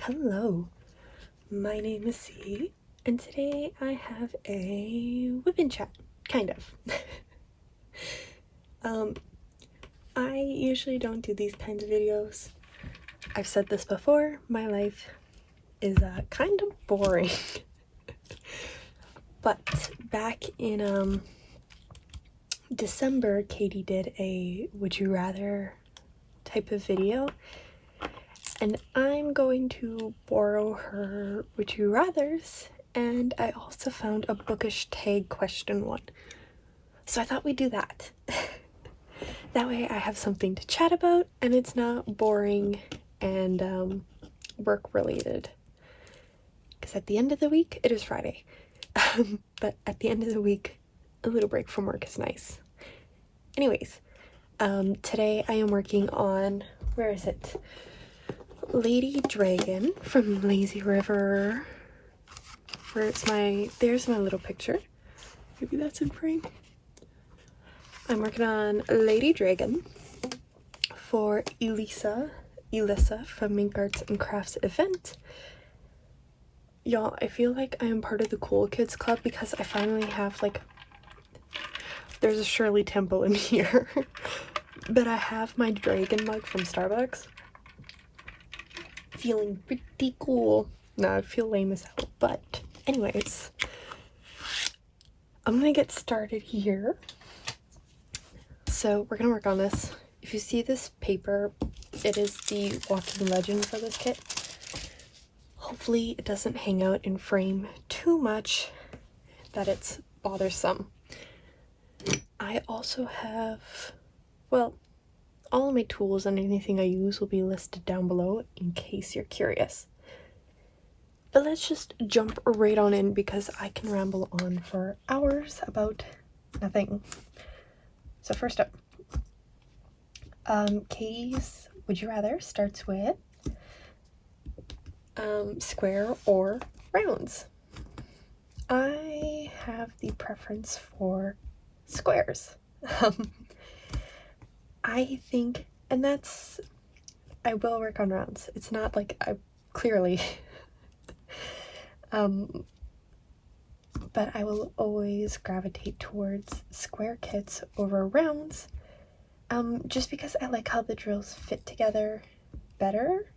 Hello, my name is C, and today I have a WIP and Chat, kind of. I usually don't do these kinds of videos. I've said this before, my life is kind of boring. But back in December, Katie did a Would You Rather type of video. And I'm going to borrow her Would You Rathers, and I also found a Bookish Tag Question one. So I thought we'd do that. That way I have something to chat about, and it's not boring and work related. Because at the end of the week, it is Friday. But at the end of the week, a little break from work is nice. Anyways, today I am working on, where is it? Lady Dragon from Lazy River. There's my little picture. Maybe that's in frame. I'm working on Lady Dragon for Elisa from Mink Arts and Crafts event. Y'all, I feel like I am part of the cool kids club because I finally have, like, there's a Shirley Temple in here. But I have my dragon mug from Starbucks. Feeling pretty cool. No, I feel lame as hell, but anyways, I'm gonna get started here. So we're gonna work on this. If you see this paper, it is the walking legend for this kit. Hopefully it doesn't hang out in frame too much that it's bothersome. I also have, well, all of my tools and anything I use will be listed down below in case you're curious. But let's just jump right on in because I can ramble on for hours about nothing. So first up, Katie's Would You Rather starts with square or rounds. I have the preference for squares. I think, and that's, I will work on rounds. It's not like I clearly, but I will always gravitate towards square kits over rounds, just because I like how the drills fit together better.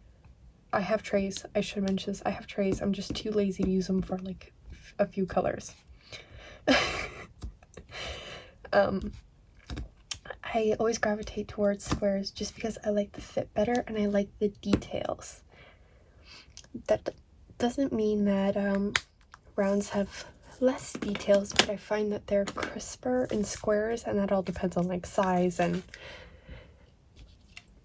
I have trays. I should mention this. I have trays. I'm just too lazy to use them for like a few colors. I always gravitate towards squares just because I like the fit better and I like the details. That doesn't mean that rounds have less details, but I find that they're crisper in squares, and that all depends on like size, and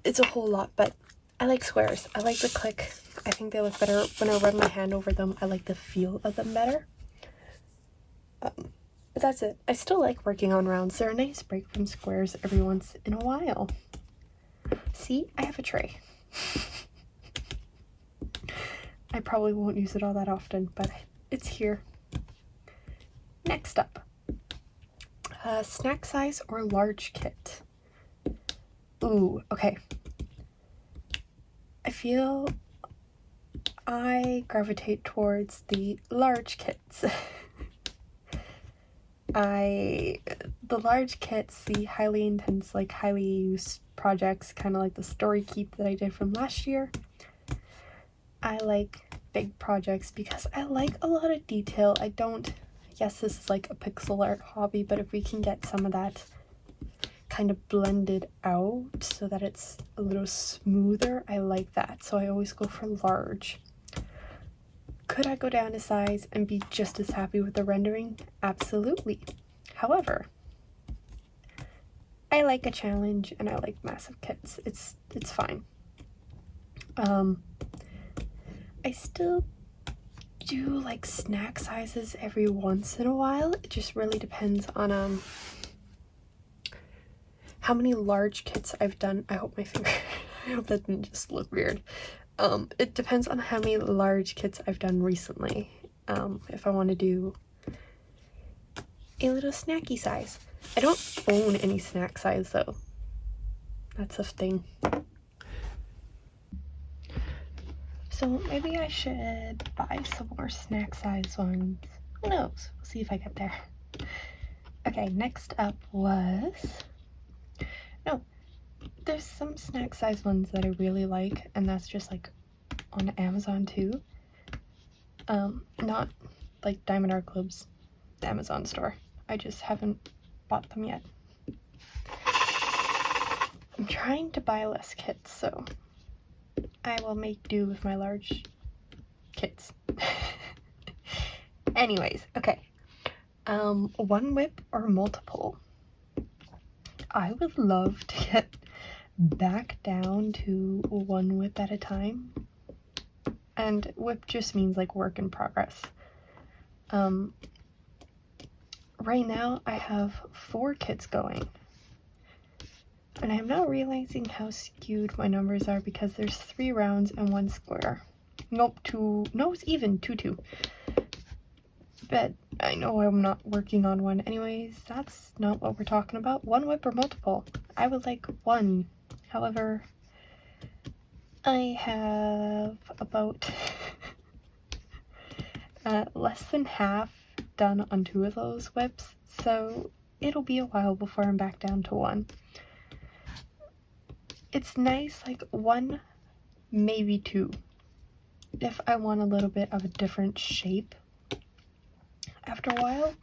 it's a whole lot, but I like squares. I like the click. I think they look better when I rub my hand over them. I like the feel of them better. But that's it. I still like working on rounds. They're a nice break from squares every once in a while. See, I have a tray. I probably won't use it all that often, but it's here. Next up, snack size or large kit. Ooh, okay. I feel I gravitate towards the large kits. The large kits, the highly intense, like highly used projects, kind of like the story keep that I did from last year. I like big projects because I like a lot of detail. Yes, this is like a pixel art hobby, but if we can get some of that kind of blended out so that it's a little smoother, I like that. So I always go for large. Could I go down a size and be just as happy with the rendering? Absolutely. However, I like a challenge and I like massive kits. It's fine. I still do like snack sizes every once in a while. It just really depends on how many large kits I've done. I hope that didn't just look weird. It depends on how many large kits I've done recently. If I want to do a little snacky size. I don't own any snack size though. That's a thing. So maybe I should buy some more snack size ones. Who knows? We'll see if I get there. Okay, next up was... No, there's some snack size ones that I really like, and that's just like on Amazon too. Not like Diamond Art Club's Amazon store. I just haven't bought them yet. I'm trying to buy less kits, so I will make do with my large kits. Anyways, okay. One whip or multiple? I would love to get back down to one whip at a time. And whip just means like work in progress. Right now I have 4 kits going. And I'm now realizing how skewed my numbers are because there's 3 rounds and 1 square. Nope, 2. No, it's even 2. But I know I'm not working on one. Anyways, that's not what we're talking about. One whip or multiple? I would like 1. However, I have about less than half done on 2 of those whips, so it'll be a while before I'm back down to 1. It's nice, like 1, maybe 2, if I want a little bit of a different shape after a while.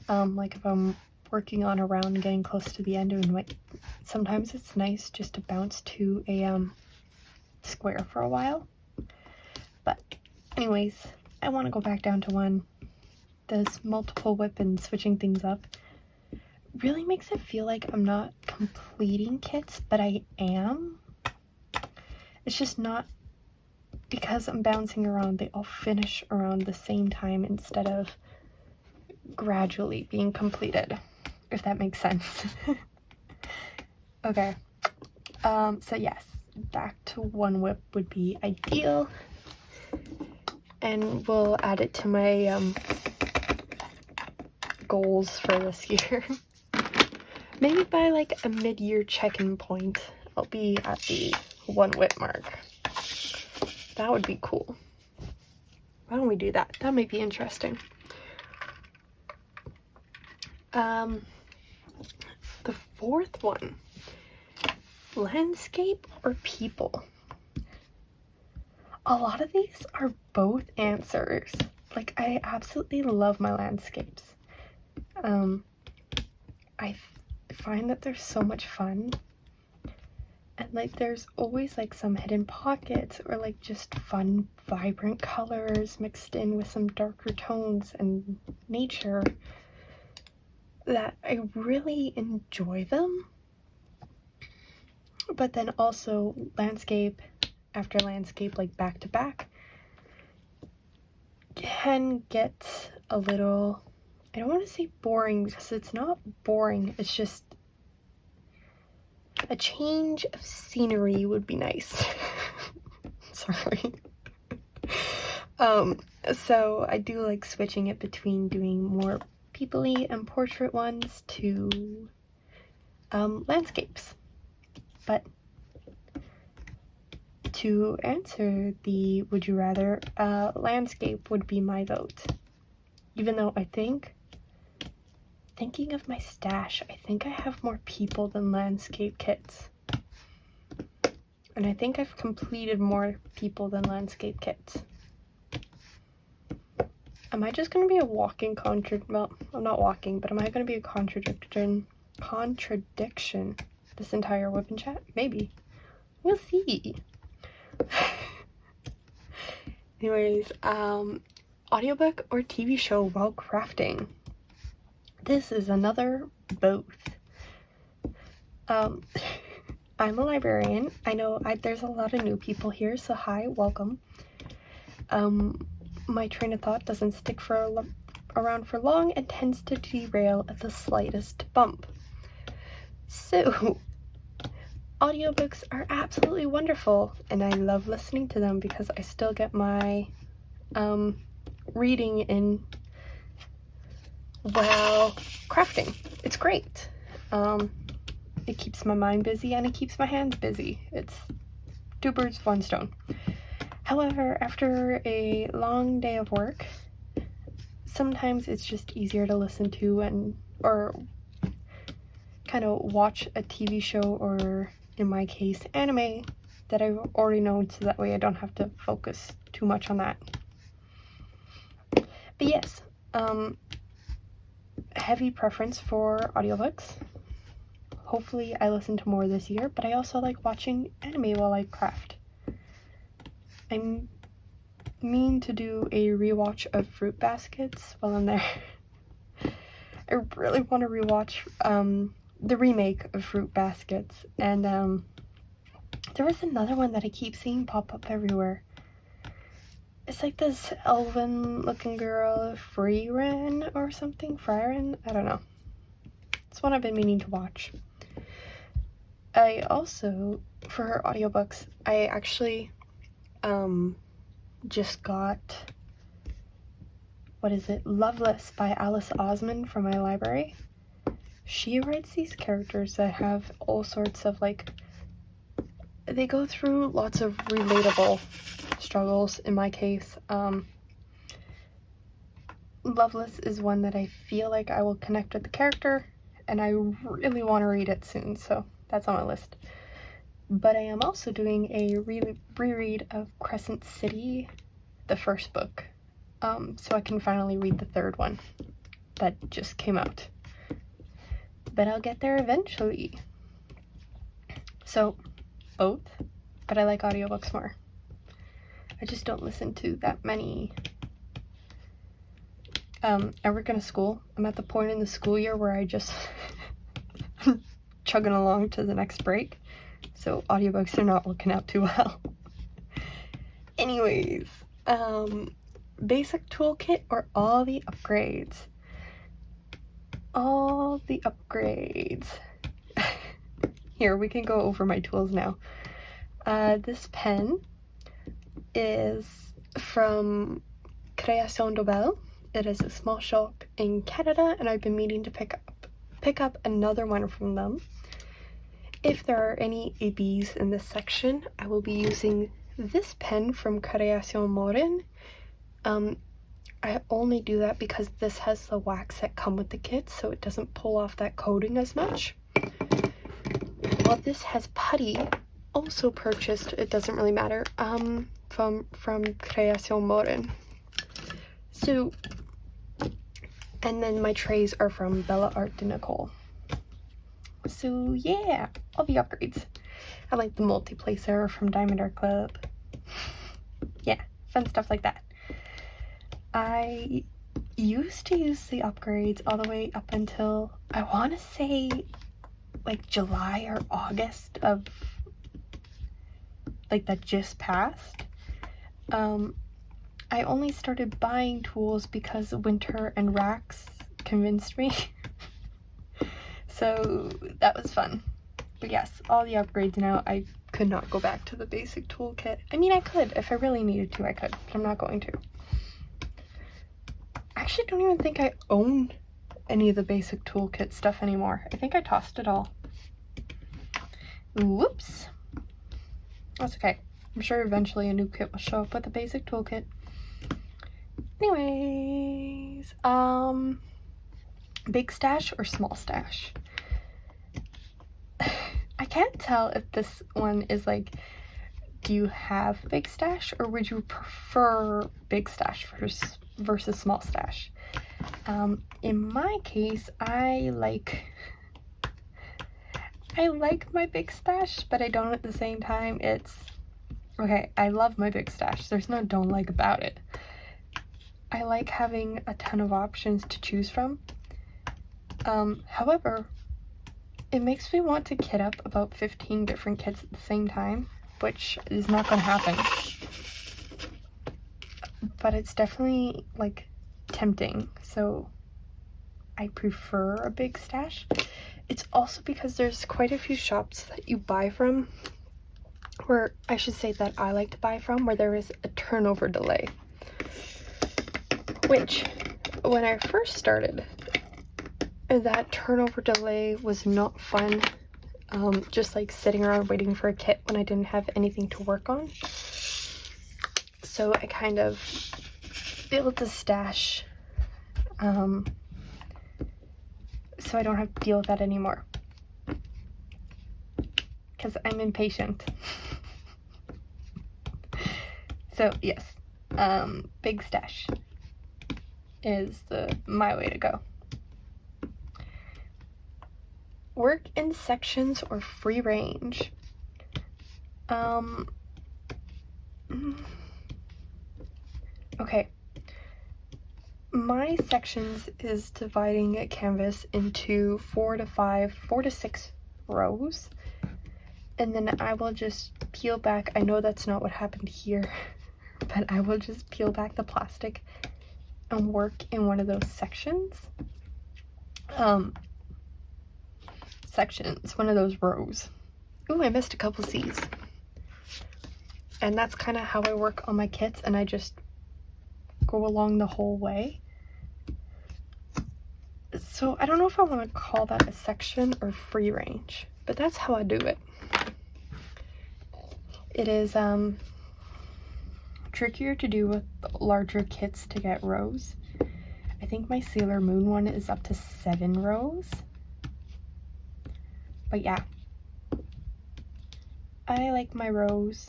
Like if I'm working on a round getting close to the end, and sometimes it's nice just to bounce to a square for a while. But anyways, I want to go back down to 1. This multiple whip and switching things up really makes it feel like I'm not completing kits, but I am. It's just not because I'm bouncing around, they all finish around the same time instead of gradually being completed, if that makes sense. Okay, so yes, back to 1 whip would be ideal, and we'll add it to my goals for this year. Maybe by like a mid-year check-in point, I'll be at the 1 whip mark. That would be cool. Why don't we do that? That might be interesting. The 4th one, landscape or people? A lot of these are both answers. Like, I absolutely love my landscapes. I find that they're so much fun, and like there's always like some hidden pockets or like just fun vibrant colors mixed in with some darker tones and nature that I really enjoy them. But then also landscape after landscape, like back to back, can get a little, I don't want to say boring because it's not boring, it's just a change of scenery would be nice. Sorry. So I do like switching it between doing more people-y and portrait ones to landscapes. But to answer the would you rather, landscape would be my vote. Even though thinking of my stash, I think I have more people than landscape kits. And I think I've completed more people than landscape kits. Am I just going to be a walking well, I'm not walking, but am I going to be a contradiction this entire WIP and Chat? Maybe. We'll see. Anyways, audiobook or TV show while crafting? This is another both. I'm a librarian. I know there's a lot of new people here, so hi, welcome. My train of thought doesn't stick around for long and tends to derail at the slightest bump. So, audiobooks are absolutely wonderful, and I love listening to them because I still get my reading in while crafting. It's great. It keeps my mind busy and it keeps my hands busy. It's 2 birds, 1 stone. However, after a long day of work, sometimes it's just easier to listen to or kind of watch a TV show, or in my case, anime that I've already known, so that way I don't have to focus too much on that. But yes, heavy preference for audiobooks. Hopefully I listen to more this year, but I also like watching anime while I craft. I mean to do a rewatch of Fruit Baskets while I'm there. I really want to rewatch the remake of Fruit Baskets, and there was another one that I keep seeing pop up everywhere. It's like this elven looking girl, Frieren or something. Frieren? I don't know. It's one I've been meaning to watch. I also, for her audiobooks, I actually just got, what is it, Loveless by Alice Osman from my library. She writes these characters that have all sorts of, like, they go through lots of relatable struggles. In my case, Loveless is one that I feel like I will connect with the character, and I really want to read it soon, so that's on my list. But I am also doing a reread of Crescent City, the first book, so I can finally read the third one that just came out. But I'll get there eventually. So, both, but I like audiobooks more. I just don't listen to that many. I work in a school. I'm at the point in the school year where I just chugging along to the next break, so audiobooks are not working out too well. Anyways, basic toolkit or all the upgrades? All the upgrades. Here, we can go over my tools now. This pen is from Création de Belle. It is a small shop in Canada, and I've been meaning to pick up another one from them. If there are any ABs in this section, I will be using this pen from Création Morin. I only do that because this has the wax that come with the kit, so it doesn't pull off that coating as much. While this has putty, also purchased, it doesn't really matter, from Création Morin. So, and then my trays are from Bella Art de Nicole. So yeah, all the upgrades. I like the multi-placer from Diamondart Club. Yeah, fun stuff like that. I used to use the upgrades all the way up until, I want to say, like July or August of, like, that just passed. I only started buying tools because Winter and Racks convinced me. So that was fun. But yes, all the upgrades now. I could not go back to the basic toolkit. I mean, I could. If I really needed to, I could. But I'm not going to. I actually don't even think I own any of the basic toolkit stuff anymore. I think I tossed it all. Whoops. That's okay. I'm sure eventually a new kit will show up with a basic toolkit. Anyways, big stash or small stash? I can't tell if this one is like, do you have big stash, or would you prefer big stash versus small stash? In my case, I like my big stash, but I don't at the same time. It's okay, I love my big stash. There's no don't like about it. I like having a ton of options to choose from. However, it makes me want to kit up about 15 different kits at the same time, which is not going to happen. But it's definitely, like, tempting, so I prefer a big stash. It's also because there's quite a few shops that you buy from, or I should say that I like to buy from, where there is a turnover delay. Which, when I first started, that turnover delay was not fun. Just like sitting around waiting for a kit when I didn't have anything to work on. So I kind of built a stash so I don't have to deal with that anymore, because I'm impatient. So yes, big stash is my way to go. Work in sections or free range. Okay. My sections is dividing a canvas into 4 to 6 rows, and then I will just peel back. I know that's not what happened here, but I will just peel back the plastic and work in one of those sections. One of those rows. Ooh, I missed a couple C's. And that's kind of how I work on my kits, and I just go along the whole way. So I don't know if I want to call that a section or free range, but that's how I do it. It is trickier to do with larger kits to get rows. I think my Sailor Moon one is up to 7 rows. But yeah, I like my rows.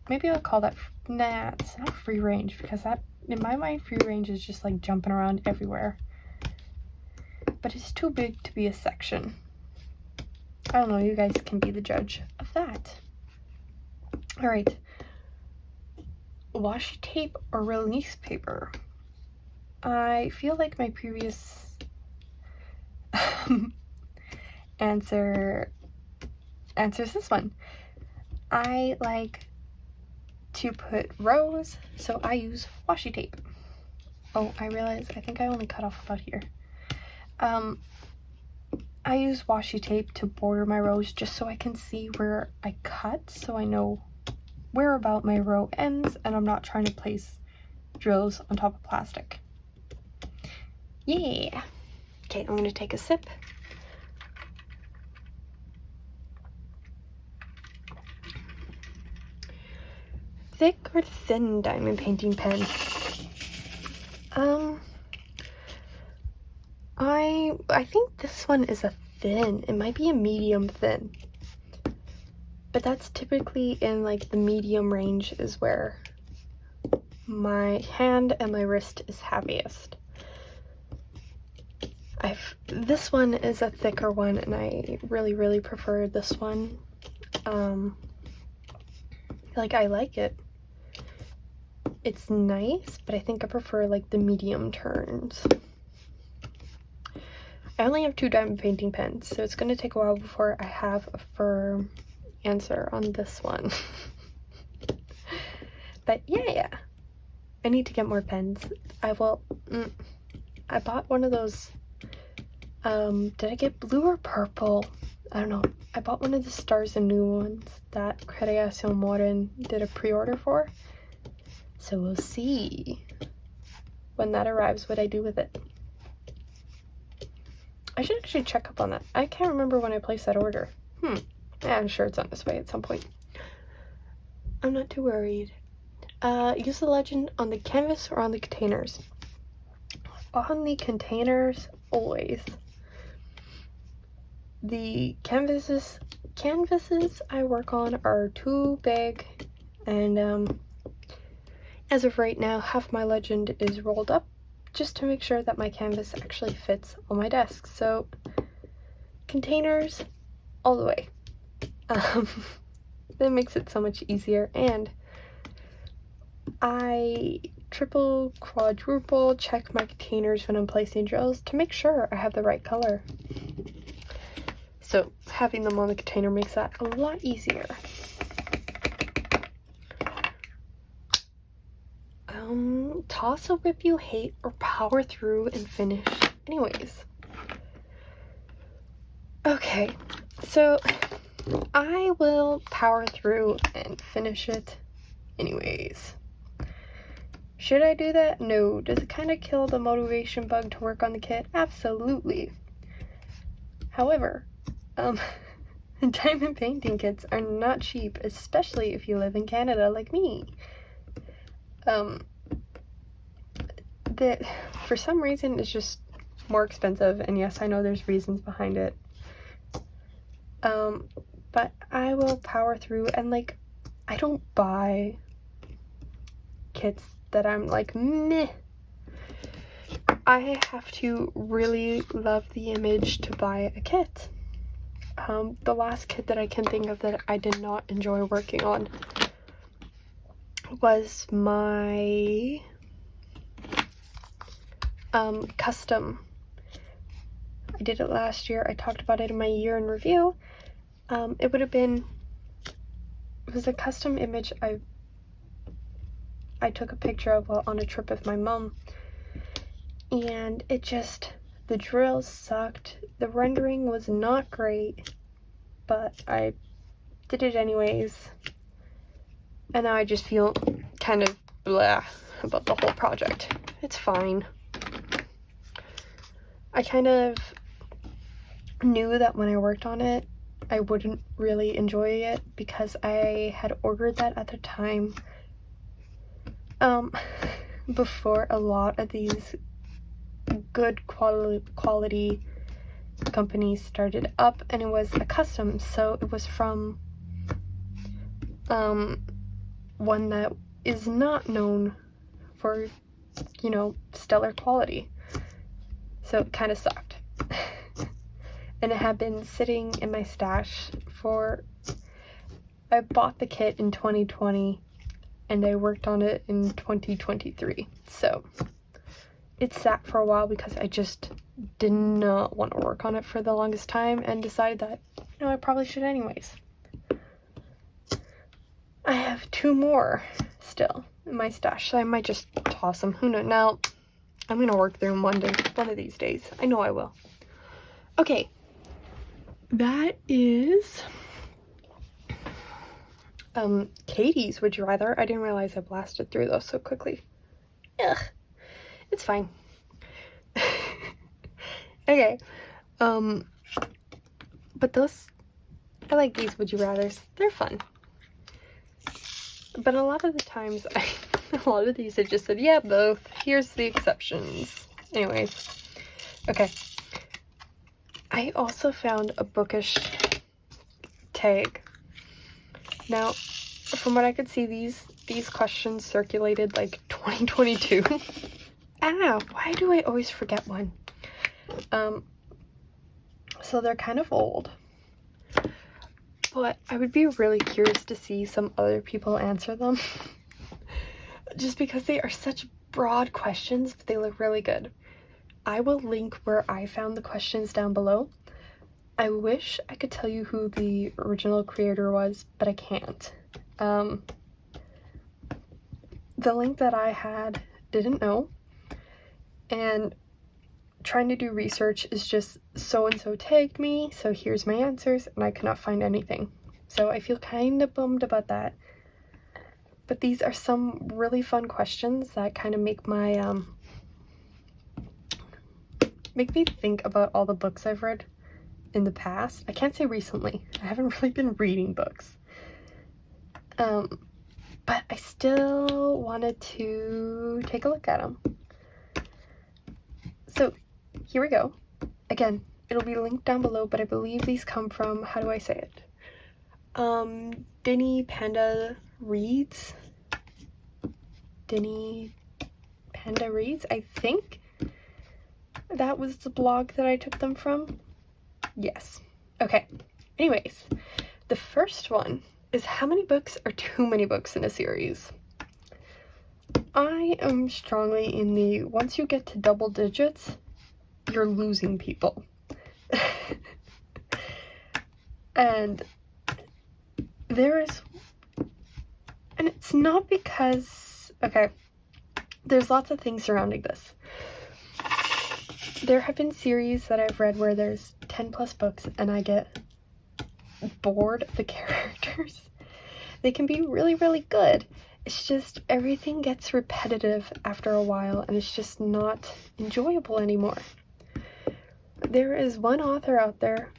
Maybe I'll call that, nah, it's not free range, because that, in my mind, free range is just like jumping around everywhere. But it's too big to be a section. I don't know, you guys can be the judge of that. Alright. Washi tape or release paper? I feel like my previous answers this one. I like to put rows, so I use washi tape. Oh, I realized I think I only cut off about here. I use washi tape to border my rows just so I can see where I cut, so I know where about my row ends and I'm not trying to place drills on top of plastic. Yeah. Okay, I'm gonna take a sip. Thick or thin diamond painting pen? I think this one is a thin. It might be a medium thin. But that's typically in like the medium range is where my hand and my wrist is happiest. This one is a thicker one and I really prefer this one. Like, I like it. It's nice, but I think I prefer like the medium turns. I only have 2 diamond painting pens, so it's going to take a while before I have a firm answer on this one. But yeah, I need to get more pens. I bought one of those, did I get blue or purple? I don't know. I bought one of the Stars and New ones that Creación Moren did a pre-order for. So we'll see when that arrives what I do with it. I should actually check up on that. I can't remember when I placed that order. Yeah, I'm sure it's on its way at some point. I'm not too worried. Use the legend on the canvas or on the containers? On the containers, always. The canvases I work on are too big, and as of right now, half my legend is rolled up just to make sure that my canvas actually fits on my desk. So containers all the way. That makes it so much easier, and I triple, quadruple check my containers when I'm placing drills to make sure I have the right color. So having them on the container makes that a lot easier. Toss a WIP you hate or power through and finish anyways. Okay, so I will power through and finish it anyways. Should I do that? No. Does it kind of kill the motivation bug to work on the kit? Absolutely. However, diamond painting kits are not cheap, especially if you live in Canada like me. that for some reason it's just more expensive, and yes, I know there's reasons behind it. But I will power through, and like, I don't buy kits that I'm like, meh. I have to really love the image to buy a kit. The last kit that I can think of that I did not enjoy working on was my custom. I did it last year. I talked about it in my year in review. It was a custom image I took a picture of while on a trip with my mom, and the drills sucked. The rendering was not great, but I did it anyways, and now I just feel kind of blah about the whole project. It's fine. I kind of knew that when I worked on it, I wouldn't really enjoy it because I had ordered that at the time before a lot of these good quality companies started up, and it was a custom, so it was from one that is not known for, you know, stellar quality, so it kind of sucked. And it had been sitting in my stash I bought the kit in 2020 and I worked on it in 2023, so it sat for a while because I just did not want to work on it for the longest time, and decided that, you know, I probably should anyways. I have 2 more still in my stash, so I might just toss them. Who knows? Now, I'm gonna work through them one of these days. I know I will. Okay, that is Katie's Would You Rather. I didn't realize I blasted through those so quickly. Ugh, it's fine. Okay, but I like these Would You Rathers. They're fun. But a lot of the times, a lot of these I just said, yeah, both. Here's the exceptions. Anyways, okay. I also found a Bookish tag. Now, from what I could see, these questions circulated like 2022. Ah, why do I always forget one? So they're kind of old, but I would be really curious to see some other people answer them. Just because they are such broad questions, but they look really good. I will link where I found the questions down below. I wish I could tell you who the original creator was, but I can't. The link that I had didn't know, and trying to do research is just so-and-so tagged me, so here's my answers, and I cannot find anything. So I feel kind of bummed about that. But these are some really fun questions that kind of make my make me think about all the books I've read in the past. I can't say recently. I haven't really been reading books. But I still wanted to take a look at them. So here we go. Again, it'll be linked down below, but I believe these come from, how do I say it? Dini Panda Reads. Dini Panda Reads, I think that was the blog that I took them from. Yes. Okay. Anyways, the first one is, how many books are too many books in a series? I am strongly in the, once you get to double digits, you're losing people. And it's not because, okay, there's lots of things surrounding this. There have been series that I've read where there's 10 plus books and I get bored of the characters. They can be really, really good. It's just everything gets repetitive after a while and it's just not enjoyable anymore. There is one author out there,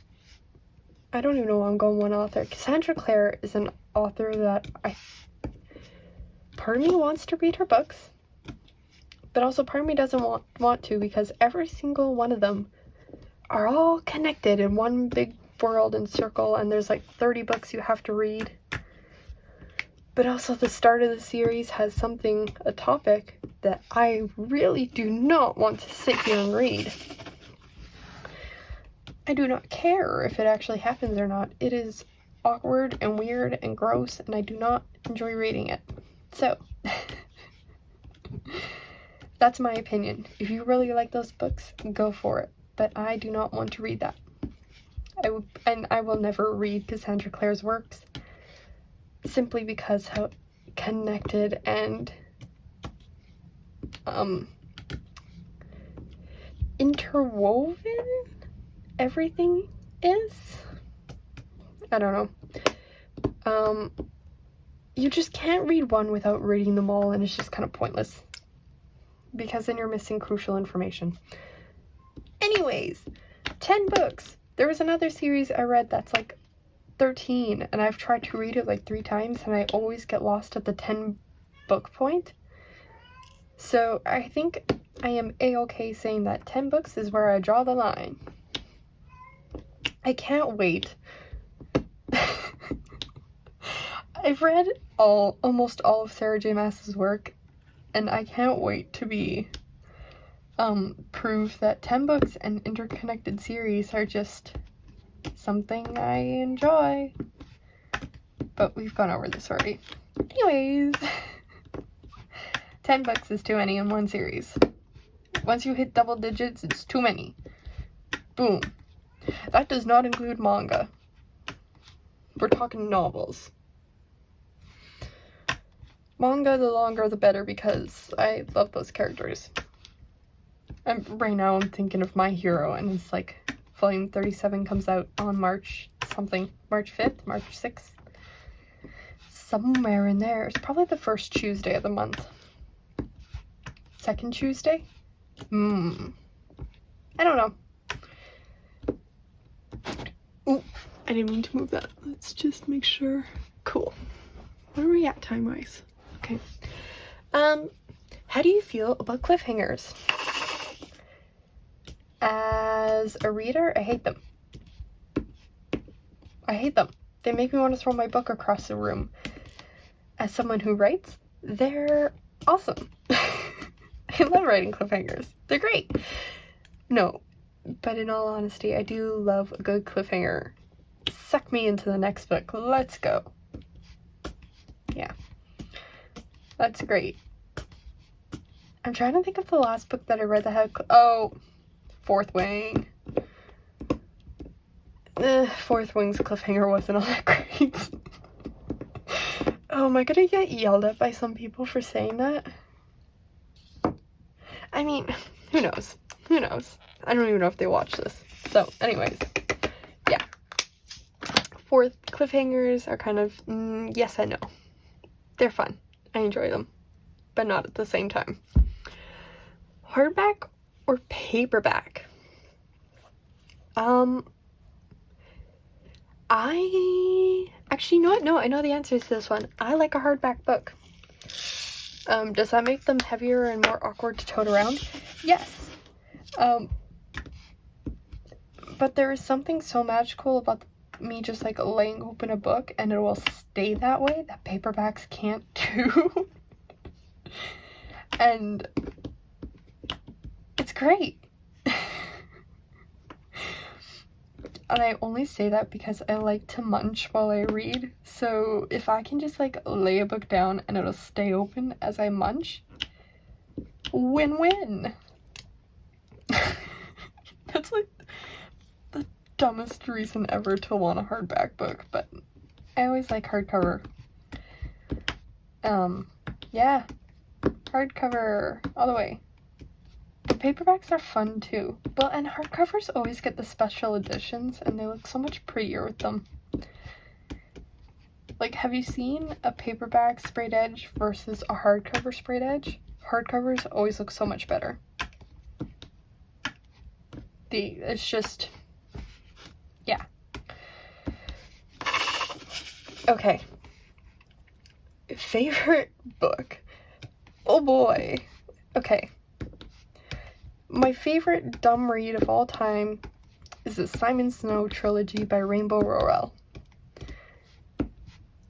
I don't even know why I'm going one author. Cassandra Clare is an author that part of me wants to read her books, but also part of me doesn't want to, because every single one of them are all connected in one big world and circle, and there's like 30 books you have to read. But also the start of the series has something, a topic, that I really do not want to sit here and read. I do not care if it actually happens or not. It is awkward and weird and gross, and I do not enjoy reading it. So, that's my opinion. If you really like those books, go for it. But I do not want to read that. I will never read Cassandra Clare's works, simply because how connected and interwoven everything is. I don't know. You just can't read one without reading them all, and it's just kind of pointless, because then you're missing crucial information. Anyways, 10 books. There was another series I read that's like 13, and I've tried to read it like 3 times, and I always get lost at the 10 book point. So I think I am a-okay saying that 10 books is where I draw the line. I can't wait. I've read almost all of Sarah J. Maas's work, and I can't wait to be proof that 10 books and interconnected series are just something I enjoy. But we've gone over this already. Anyways, 10 books is too many in one series. Once you hit double digits, it's too many. Boom. That does not include manga. We're talking novels. Manga, the longer the better, because I love those characters. Right now I'm thinking of My Hero, and it's like volume 37 comes out on March 5th, March 6th. Somewhere in there. It's probably the first Tuesday of the month. Second Tuesday? I don't know. Ooh, I didn't mean to move that. Let's just make sure. Cool. Where are we at time-wise? Okay. How do you feel about cliffhangers? As a reader, I hate them. I hate them. They make me want to throw my book across the room. As someone who writes, they're awesome. I love writing cliffhangers. They're great. No, but in all honesty, I do love a good cliffhanger. Suck me into the next book. Let's go. Yeah. That's great. I'm trying to think of the last book that I read that had... Oh, Fourth Wing. Fourth Wing's cliffhanger wasn't all that great. Oh, am I gonna get yelled at by some people for saying that? I mean, who knows? Who knows? I don't even know if they watch this. So, anyways, yeah. Fourth cliffhangers are kind of, yes and no. They're fun. I enjoy them, but not at the same time. Hardback or paperback? Actually, you know what? No, I know the answer to this one. I like a hardback book. Does that make them heavier and more awkward to tote around? Yes. But there is something so magical about me just like laying open a book and it will stay that way that paperbacks can't do. And it's great. And I only say that because I like to munch while I read. So if I can just like lay a book down and it'll stay open as I munch, win-win. That's like the dumbest reason ever to want a hardback book, but I always like hardcover. Yeah, hardcover all the way. Paperbacks are fun too. Well, and hardcovers always get the special editions and they look so much prettier with them. Like, have you seen a paperback sprayed edge versus a hardcover sprayed edge? Hardcovers always look so much better. It's just, yeah. Okay. favorite book. Oh boy. Okay. My favorite dumb read of all time is the Simon Snow trilogy by Rainbow Rowell.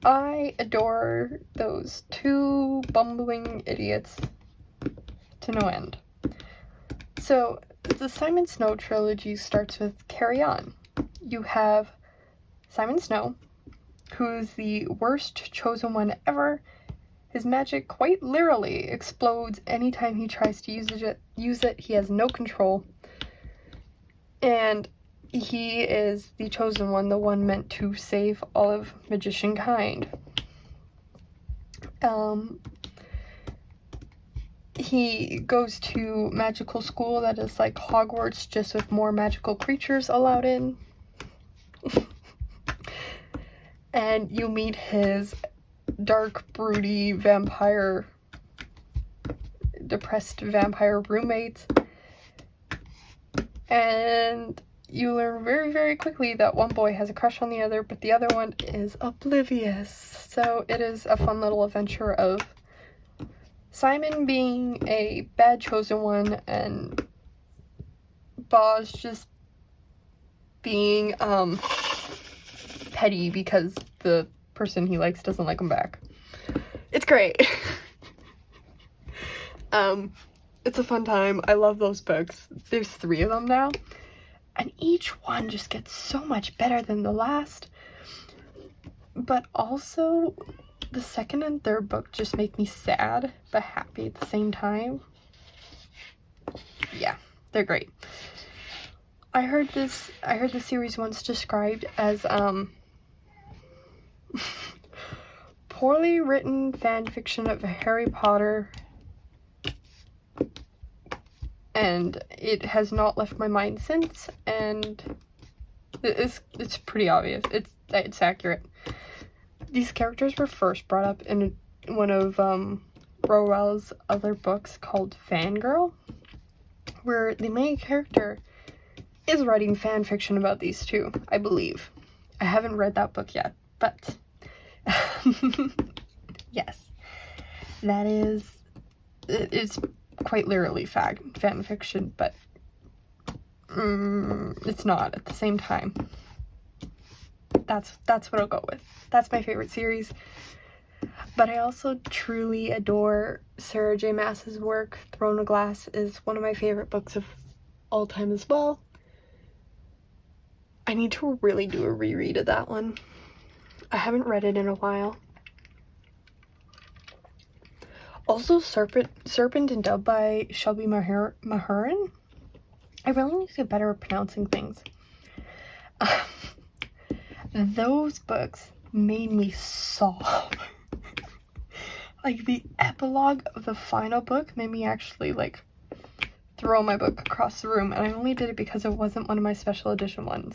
I adore those two bumbling idiots to no end. So, the Simon Snow trilogy starts with Carry On. You have Simon Snow, who is the worst chosen one ever. His magic quite literally explodes anytime he tries to use it. He has no control. And he is the chosen one, the one meant to save all of magician kind. He goes to magical school that is like Hogwarts, just with more magical creatures allowed in. And you meet his dark, broody vampire, depressed vampire roommates. And you learn very, very quickly that one boy has a crush on the other, but the other one is oblivious. So it is a fun little adventure of Simon being a bad chosen one and Boz just being petty because the person he likes doesn't like him back. It's great. It's a fun time. I love those books. There's 3 of them now, and each one just gets so much better than the last. But also, the second and third book just make me sad but happy at the same time. Yeah, they're great. I heard the series once described as poorly written fan fiction of Harry Potter, and it has not left my mind since, and it's pretty obvious. It's accurate. These characters were first brought up in one of Rowell's other books called Fangirl, where the main character is writing fan fiction about these two, I believe. I haven't read that book yet, but yes, that is, it's quite literally fan fiction, but it's not at the same time. That's what I'll go with. That's my favorite series. But I also truly adore Sarah J. Maas's work. Throne of Glass is one of my favorite books of all time as well. I need to really do a reread of that one. I haven't read it in a while. Also, Serpent and Dove by Shelby Mahurin. I really need to get better at pronouncing things. Those books made me sob. Like, the epilogue of the final book made me actually, like, throw my book across the room, and I only did it because it wasn't one of my special edition ones.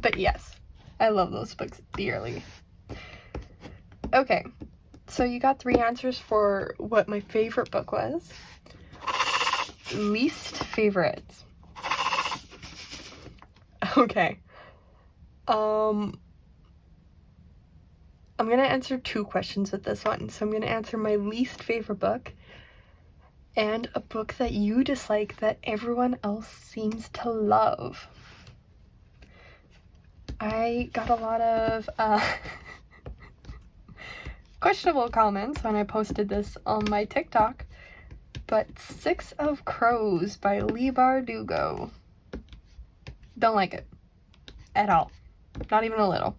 But yes, I love those books dearly. Okay, so you got 3 answers for what my favorite book was. Least favorite. Okay. I'm gonna answer 2 questions with this one. So I'm gonna answer my least favorite book and a book that you dislike that everyone else seems to love. I got a lot of questionable comments when I posted this on my TikTok, but 6 of Crows by Leigh Bardugo. Don't like it at all. Not even a little.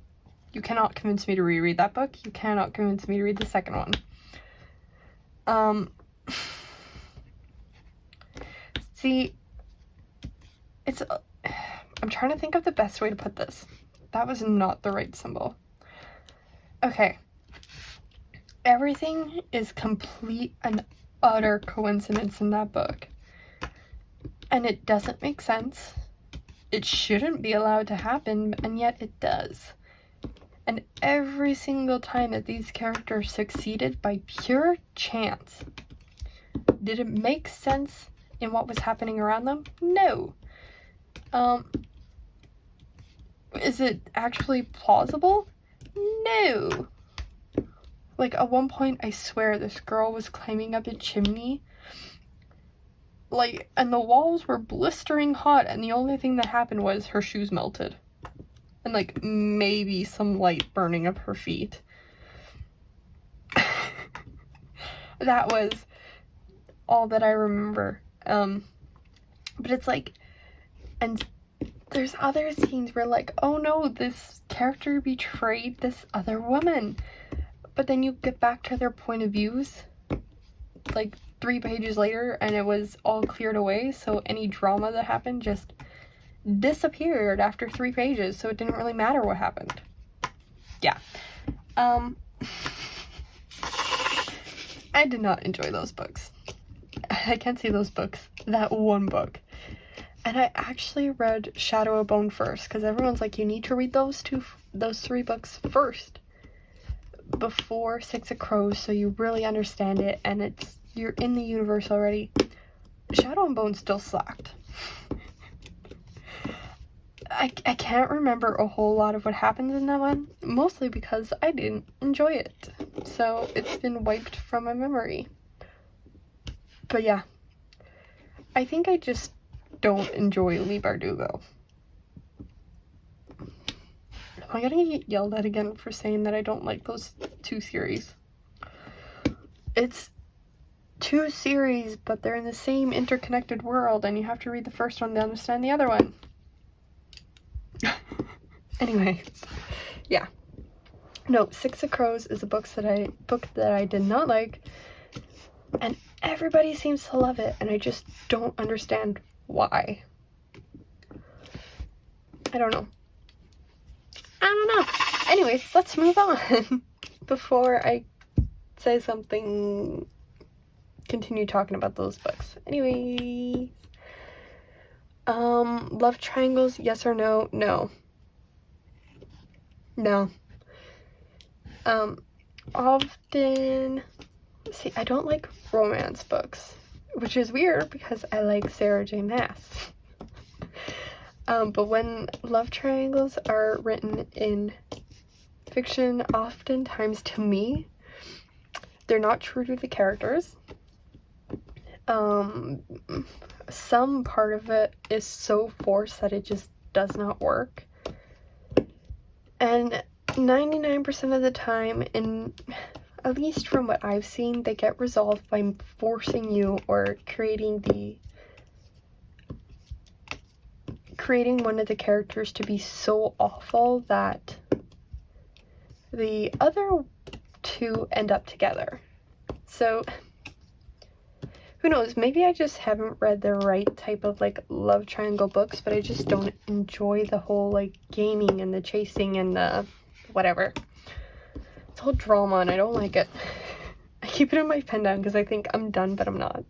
You cannot convince me to reread that book. You cannot convince me to read the second one. See, I'm trying to think of the best way to put this. That was not the right symbol. Okay. Everything is complete and utter coincidence in that book. And it doesn't make sense. It shouldn't be allowed to happen, and yet it does. And every single time that these characters succeeded by pure chance, did it make sense in what was happening around them? No. Is it actually plausible? No. Like, at one point, I swear, this girl was climbing up a chimney, like, and the walls were blistering hot, and the only thing that happened was her shoes melted. And, like, maybe some light burning up her feet. That was all that I remember. But it's like, and there's other scenes where, like, oh no, this character betrayed this other woman. But then you get back to their point of views, like, 3 pages later, and it was all cleared away, so any drama that happened just disappeared after 3 pages, so it didn't really matter what happened. Yeah. I did not enjoy those books. I can't say those books. That one book. And I actually read Shadow of Bone first, because everyone's like, you need to read those 3 books first before Six of Crows, so you really understand it, and you're in the universe already. Shadow and Bone still sucked. I can't remember a whole lot of what happens in that one, mostly because I didn't enjoy it, so it's been wiped from my memory. But yeah, I think I just don't enjoy Leigh Bardugo. Am I gonna get yelled at again for saying that I don't like those 2 series? It's 2 series, but they're in the same interconnected world, and you have to read the first one to understand the other one. Anyways, yeah. No, Six of Crows is a book that I did not like, and everybody seems to love it, and I just don't understand why. I don't know. Anyways, let's move on before I say something, continue talking about those books. Anyway, love triangles, yes or no? No. Often, see, I don't like romance books, which is weird because I like Sarah J. Maas. But when love triangles are written in fiction, oftentimes, to me, they're not true to the characters. Some part of it is so forced that it just does not work. And 99% of the time, at least from what I've seen, they get resolved by forcing you or creating one of the characters to be so awful that the other 2 end up together. So, who knows, maybe I just haven't read the right type of, like, love triangle books, but I just don't enjoy the whole, like, gaming and the chasing and the whatever. It's all drama and I don't like it. I keep it in my pen down because I think I'm done, but I'm not.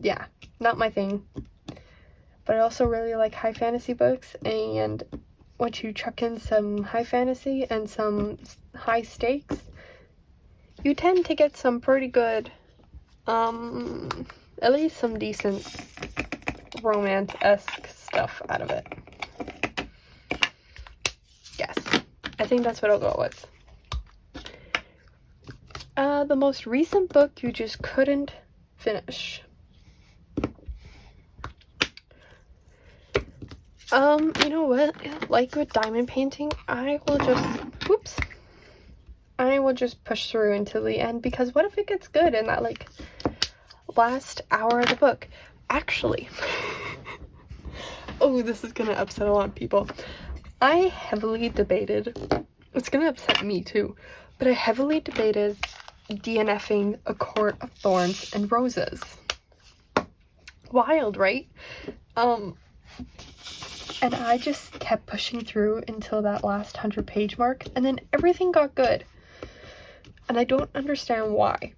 Yeah, not my thing. But I also really like high fantasy books, and once you chuck in some high fantasy and some high stakes, you tend to get some pretty good, at least some decent romance-esque stuff out of it. Yes, I think that's what I'll go with. The most recent book you just couldn't finish. You know what? Like with diamond painting, I will just push through until the end, because what if it gets good in that, like, last hour of the book? Actually, oh, this is gonna upset a lot of people. I heavily debated, it's gonna upset me too, but I heavily debated DNFing A Court of Thorns and Roses. Wild, right? And I just kept pushing through until that last 100-page mark, and then everything got good. And I don't understand why.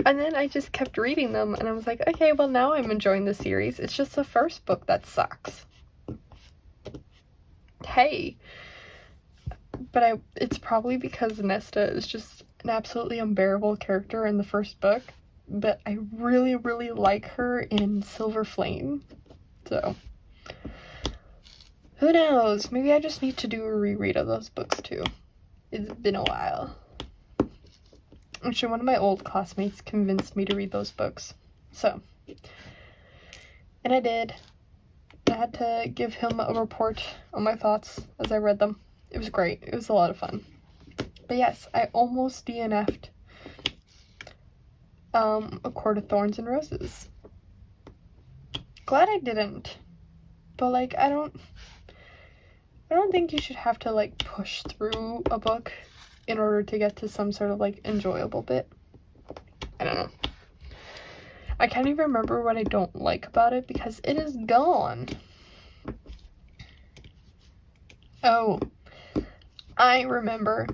And then I just kept reading them, and I was like, okay, well, now I'm enjoying the series. It's just the first book that sucks. Hey. But it's probably because Nesta is just an absolutely unbearable character in the first book. But I really, really like her in Silver Flame. So, who knows? Maybe I just need to do a reread of those books too. It's been a while. Actually, one of my old classmates convinced me to read those books. So, and I did. I had to give him a report on my thoughts as I read them. It was great. It was a lot of fun. But yes, I almost DNF'd A Court of Thorns and Roses. Glad I didn't. But like, I don't think you should have to like push through a book in order to get to some sort of like enjoyable bit. I don't know. I can't even remember what I don't like about it because it is gone. Oh, I remember.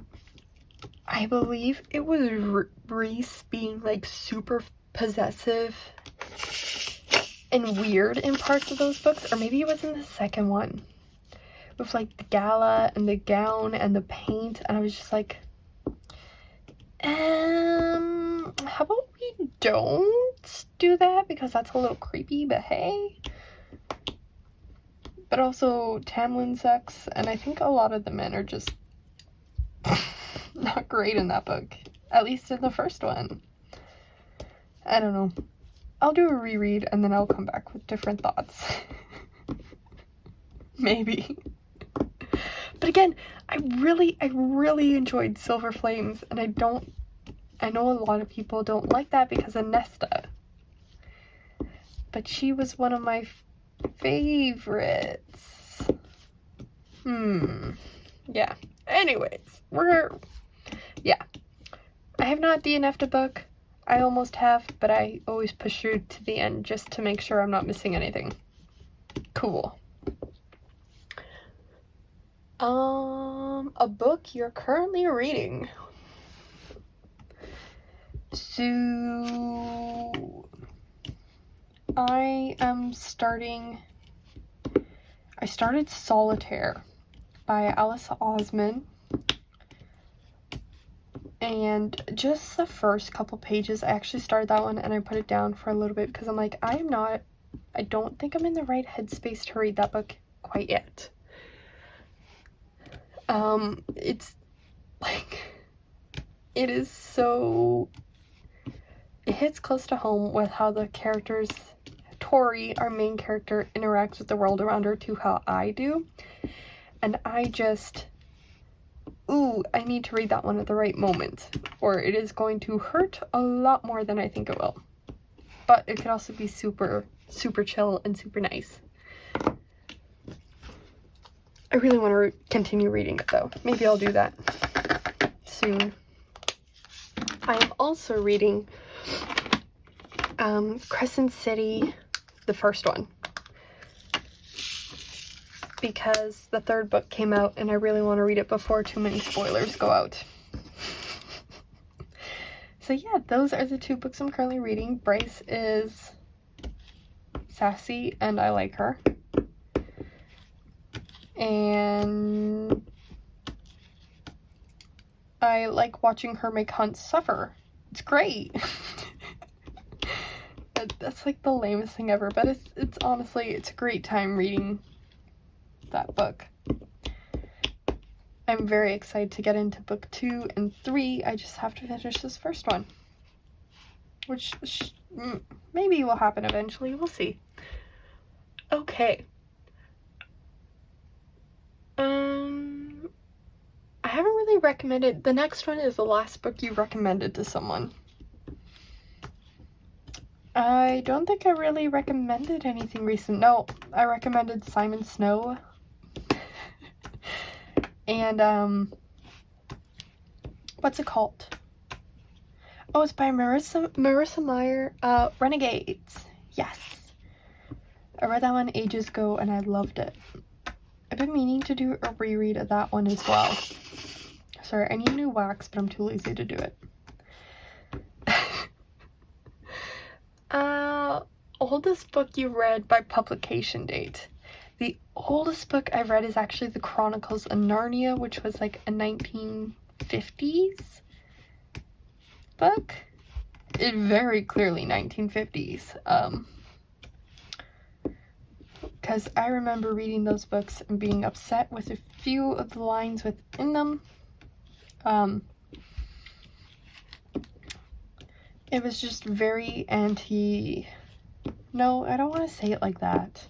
I believe it was Reese being like super possessive and weird in parts of those books, or maybe it was in the second one with like the gala and the gown and the paint, and I was just like, how about we don't do that because that's a little creepy, but hey. But also Tamlin sucks, and I think a lot of the men are just not great in that book, at least in the first one. I don't know. I'll do a reread and then I'll come back with different thoughts. Maybe. But again, I really enjoyed Silver Flames, and I know a lot of people don't like that because of Nesta. But she was one of my favorites. Yeah. Anyways, I have not DNF'd a book. I almost have, but I always push through to the end just to make sure I'm not missing anything. Cool. A book you're currently reading. So, I started Solitaire by Alice Osman, and just the first couple pages, I actually started that one and I put it down for a little bit because I'm like, I don't think I'm in the right headspace to read that book quite yet. It's like, it is so, it hits close to home with how the characters, Tori, our main character, interacts with the world around her to how I do. And I just, I need to read that one at the right moment, or it is going to hurt a lot more than I think it will. But it could also be super, super chill and super nice. I really want to continue reading it though. Maybe I'll do that soon. I am also reading Crescent City, the first one, because the third book came out and I really want to read it before too many spoilers go out. So yeah, those are the two books I'm currently reading. Bryce is sassy and I like her. And I like watching her make Hunt suffer. It's great. That's like the lamest thing ever, but it's honestly, it's a great time reading that book. I'm very excited to get into book 2 and 3. I just have to finish this first one, which maybe will happen eventually. We'll see. Okay. I haven't really recommended. The next one is the last book you recommended to someone. I don't think I really recommended anything recent. No, I recommended Simon Snow. And, what's it called? Oh, it's by Marissa Meyer, Renegades. Yes. I read that one ages ago and I loved it. I've been meaning to do a reread of that one as well. Sorry, I need new wax, but I'm too lazy to do it. Oldest book you read by publication date. The oldest book I've read is actually The Chronicles of Narnia, which was like a 1950s book. It very clearly 1950s. Because I remember reading those books and being upset with a few of the lines within them. It was just very no, I don't want to say it like that.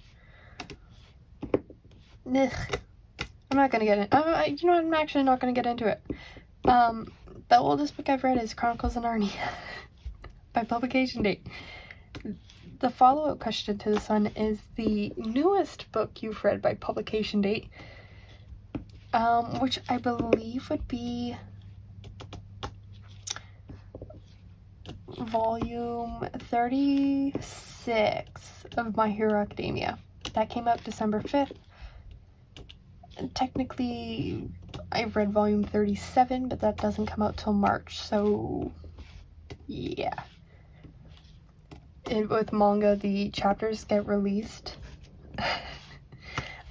Ugh. I'm not gonna get it. You know what? I'm actually not gonna get into it. The oldest book I've read is Chronicles of Narnia by publication date. The follow-up question to this one is the newest book you've read by publication date, which I believe would be volume 36 of My Hero Academia. That came out December 5th. Technically, I've read volume 37, but that doesn't come out till March, so yeah. With manga, the chapters get released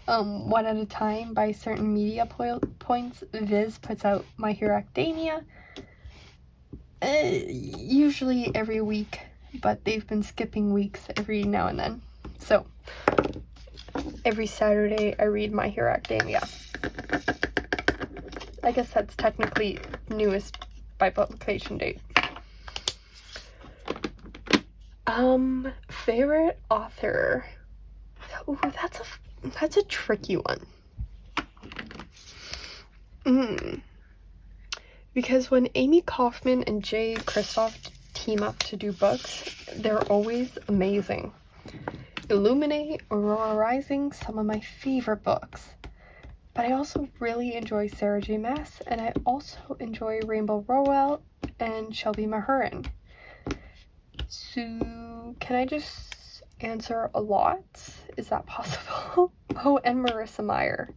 one at a time by certain media points. Viz puts out My Hero Academia usually every week, but they've been skipping weeks every now and then. So every Saturday I read My Hero Academia. I guess that's technically newest by publication date. Favorite author. Ooh, that's a tricky one. Because when Amy Kaufman and Jay Kristoff team up to do books, they're always amazing. Illuminate, Aurora Rising, some of my favorite books. But I also really enjoy Sarah J. Maas, and I also enjoy Rainbow Rowell and Shelby Mahurin. So, can I just answer a lot? Is that possible? Oh, and Marissa Meyer.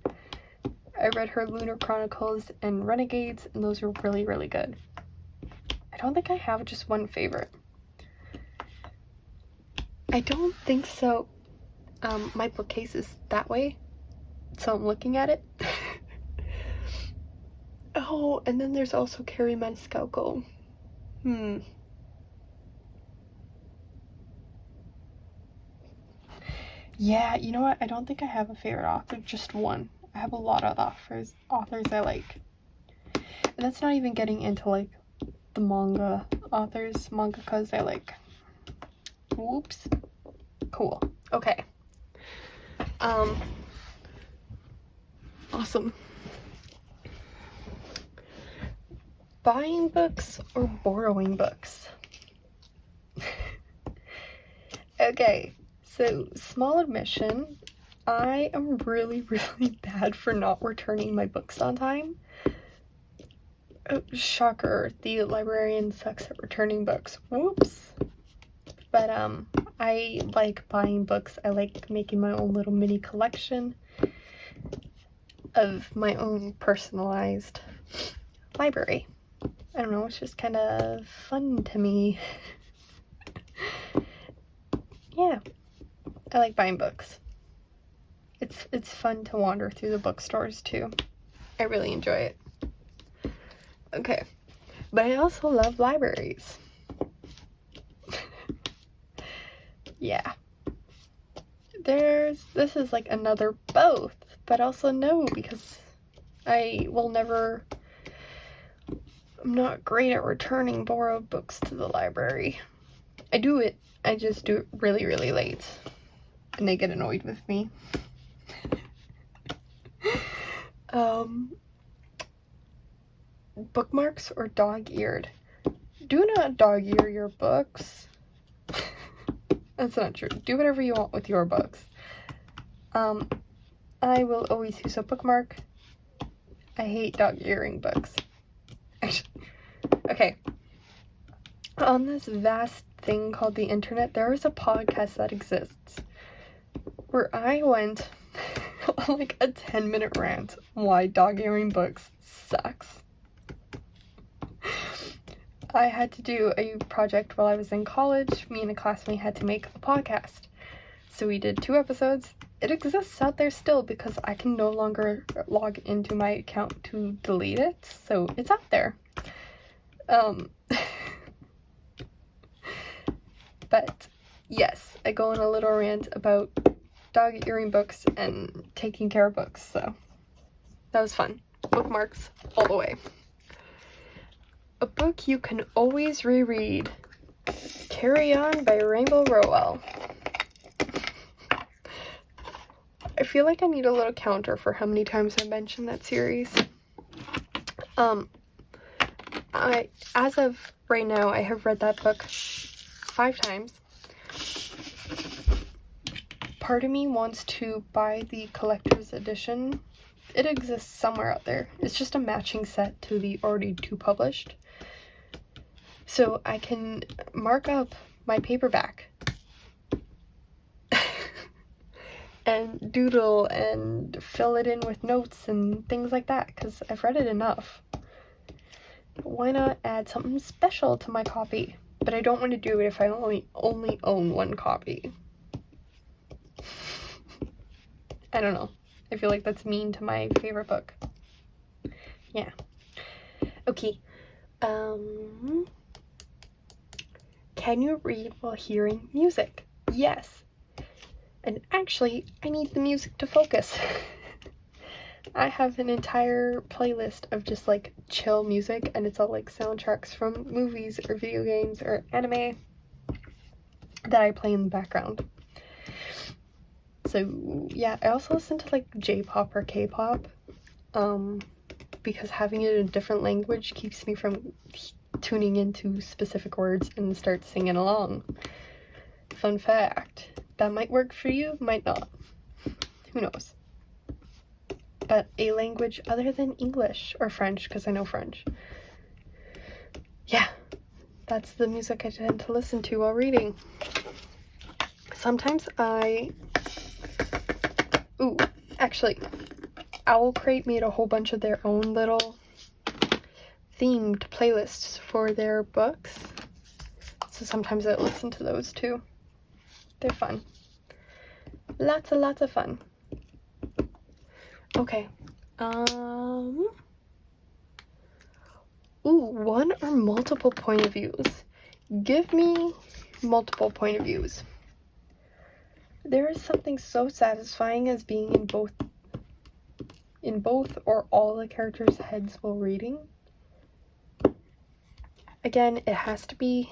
I read her Lunar Chronicles and Renegades, and those were really, really good. I don't think I have just one favorite. I don't think so. My bookcase is that way, so I'm looking at it. Oh, and then there's also Carrie Maniscalco. Yeah, you know what? I don't think I have a favorite author, just one. I have a lot of authors I like. And that's not even getting into, like, the mangakas I like. Whoops. Cool. Okay. Awesome. Buying books or borrowing books? Okay. So, small admission, I am really, really bad for not returning my books on time. Oh, shocker, the librarian sucks at returning books. Whoops. But, I like buying books. I like making my own little mini collection of my own personalized library. I don't know, it's just kind of fun to me. Yeah. I like buying books. It's fun to wander through the bookstores too. I really enjoy it. Okay. But I also love libraries. Yeah. This is like another both, but also no, because I'm not great at returning borrowed books to the library. I do it, I just do it really, really late. And they get annoyed with me. Bookmarks or dog-eared? Do not dog-ear your books. That's not true. Do whatever you want with your books. I will always use a bookmark. I hate dog-earing books. Okay. On this vast thing called the internet, there is a podcast that exists where I went on like a 10-minute rant on why dog-earing books sucks. I had to do a project while I was in college. Me and a classmate had to make a podcast. So we did 2 episodes. It exists out there still because I can no longer log into my account to delete it. So it's out there. But yes, I go on a little rant about dog-earing books and taking care of books. So that was fun. Bookmarks all the way. A book you can always reread. Carry On by Rainbow Rowell. I feel like I need a little counter for how many times I mentioned that series. As of right now, I have read that book 5 times. Part of me wants to buy the collector's edition. It exists somewhere out there. It's just a matching set to the already 2 published. So I can mark up my paperback and doodle and fill it in with notes and things like that, because I've read it enough. Why not add something special to my copy? But I don't want to do it if I only own 1 copy. I don't know. I feel like that's mean to my favorite book. Yeah. Okay. Can you read while hearing music? Yes. And actually, I need the music to focus. I have an entire playlist of just like chill music, and it's all like soundtracks from movies or video games or anime that I play in the background. So yeah, I also listen to like J-pop or K-pop, because having it in a different language keeps me from tuning into specific words and start singing along. Fun fact. That might work for you, might not. Who knows? But a language other than English or French, because I know French. Yeah, that's the music I tend to listen to while reading. Sometimes actually, Owlcrate made a whole bunch of their own little themed playlists for their books. So sometimes I listen to those too. They're fun. Lots of fun. Okay. One or multiple point of views. Give me multiple point of views. There is something so satisfying as being in both or all the characters' heads while reading. Again, it has to be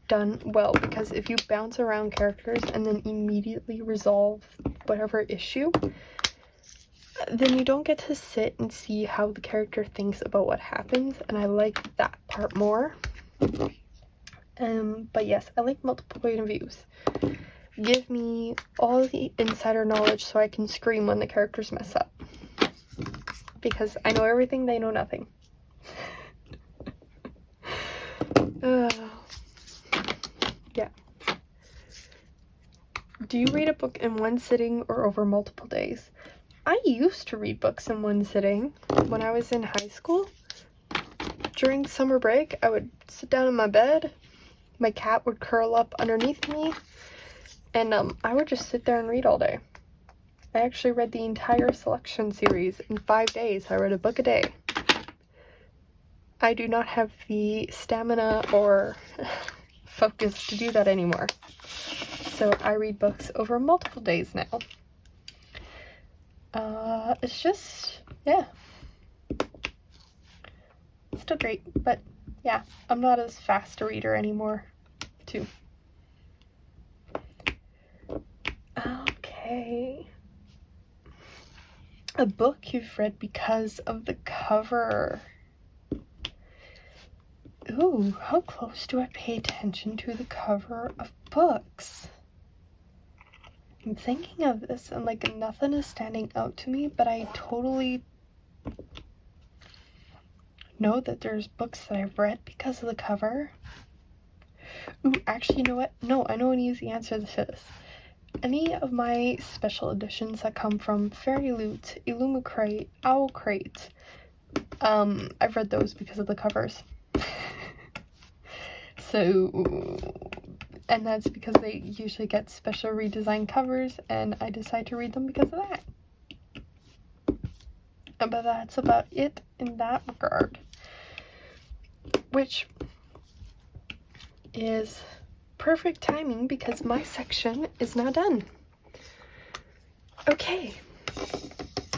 done well, because if you bounce around characters and then immediately resolve whatever issue, then you don't get to sit and see how the character thinks about what happens, and I like that part more. But yes, I like multiple point of views. Give me all the insider knowledge so I can scream when the characters mess up, because I know everything, they know nothing. Yeah. Do you read a book in one sitting or over multiple days? I used to read books in one sitting when I was in high school. During summer break, I would sit down in my bed, my cat would curl up underneath me, and I would just sit there and read all day. I actually read the entire selection series in 5 days. I read a book a day. I do not have the stamina or focus to do that anymore. So I read books over multiple days now. It's just, yeah. Still great, but yeah, I'm not as fast a reader anymore, too. Okay. A book you've read because of the cover. Ooh, how close do I pay attention to the cover of books? I'm thinking of this and like nothing is standing out to me, but I totally know that there's books that I've read because of the cover. Ooh, actually, you know what? No, I know an easy answer to this. Any of my special editions that come from Fairy Loot, Illumicrate, Owlcrate, I've read those because of the covers. So, and that's because they usually get special redesigned covers, and I decide to read them because of that. But that's about it in that regard. Which is perfect timing because my section is now done. Okay.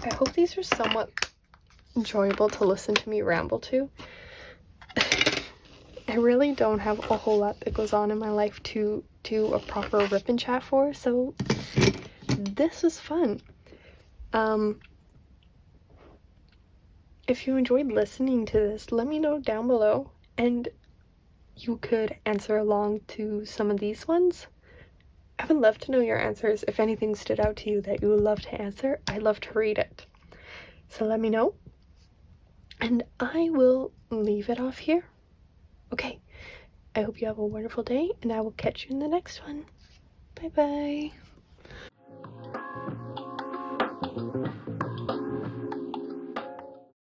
I hope these are somewhat enjoyable to listen to me ramble to. I really don't have a whole lot that goes on in my life to do a proper WIP and Chat for, so this was fun. If you enjoyed listening to this, let me know down below, and you could answer along to some of these ones. I would love to know your answers. If anything stood out to you that you would love to answer, I'd love to read it. So let me know, and I will leave it off here. Okay, I hope you have a wonderful day, and I will catch you in the next one. Bye bye.